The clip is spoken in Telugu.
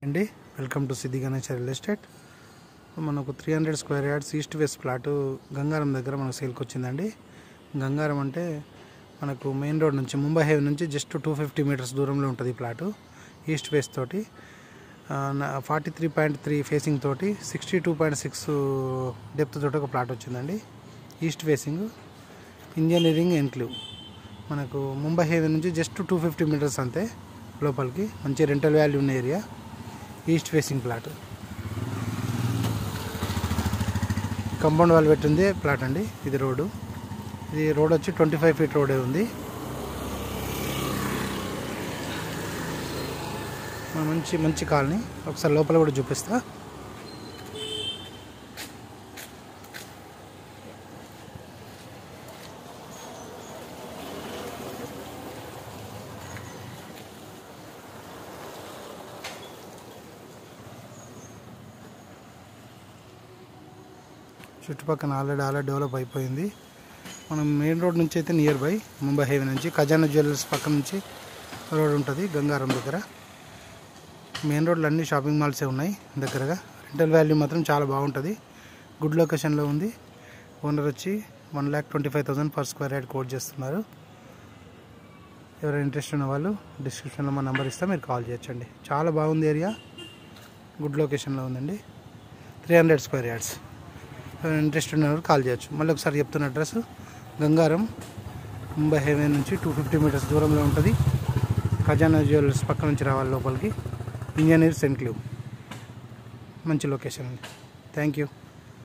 అండి welcome to Siddhi Ganesh real estate. మనకు 300 square yards east west plot Gangaram దగ్గర మనకు సేల్కి వచ్చిందండి. గంగారం అంటే మనకు మెయిన్ రోడ్ నుంచి ముంబై హైవే నుంచి జస్ట్ 250 మీటర్స్ దూరంలో ఉంటుంది ఈ ప్లాటు. ఈస్ట్ వెస్ట్ తోటి 43.3 ఫేసింగ్ తోటి 62.6 డెప్త్ తోటి ఒక ప్లాట్ వచ్చిందండి. ఈస్ట్ ఫేసింగ్ ఇంజనీరింగ్ ఎన్క్లేవ్ మనకు ముంబై హైవే నుంచి జస్ట్ 250 మీటర్స్ అంతే లోపలికి. మంచి రెంటల్ వాల్యూ ఉన్న area. East facing plot, compound wall పెట్టింది ప్లాట్ అండి. ఇది రోడ్డు, ఇది రోడ్ వచ్చి 25 ఫీట్ రోడే ఉంది. మంచి మంచి కాలనీ. ఒకసారి లోపల కూడా చూపిస్తా. చుట్టుపక్కల ఆల్రెడీ డెవలప్ అయిపోయింది. మనం మెయిన్ రోడ్ నుంచి అయితే నియర్ బై ముంబై హైవే నుంచి ఖజానా జ్యువెలర్స్ పక్క నుంచి రోడ్ ఉంటుంది గంగారం దగ్గర. మెయిన్ రోడ్లో అన్ని షాపింగ్ మాల్సే ఉన్నాయి దగ్గరగా. రెంటల్ వాల్యూ మాత్రం చాలా బాగుంటుంది. గుడ్ లొకేషన్లో ఉంది. ఓనర్ వచ్చి 1,25,000 పర్ స్క్వేర్ యార్డ్ కోట్ చేస్తున్నారు. ఎవరైనా ఇంట్రెస్ట్ ఉన్న వాళ్ళు డిస్క్రిప్షన్లో మా నెంబర్ ఇస్తే మీరు కాల్ చేయొచ్చండి. చాలా బాగుంది ఏరియా, గుడ్ లొకేషన్లో ఉందండి. 300 స్క్వేర్ యార్డ్స్. ఇంట్రెస్ట్ ఉన్నవారు కాల్ చేయొచ్చు. మళ్ళీ ఒకసారి చెప్తున్న అడ్రస్ గంగారం ముంబై హైవే నుంచి 250 మీటర్స్ దూరంలో ఉంటుంది. ఖజానా జ్యువెలర్స్ పక్క నుంచి రావాలి లోపలికి. Engineers enclave. మంచి లొకేషన్ అండి. Thank you.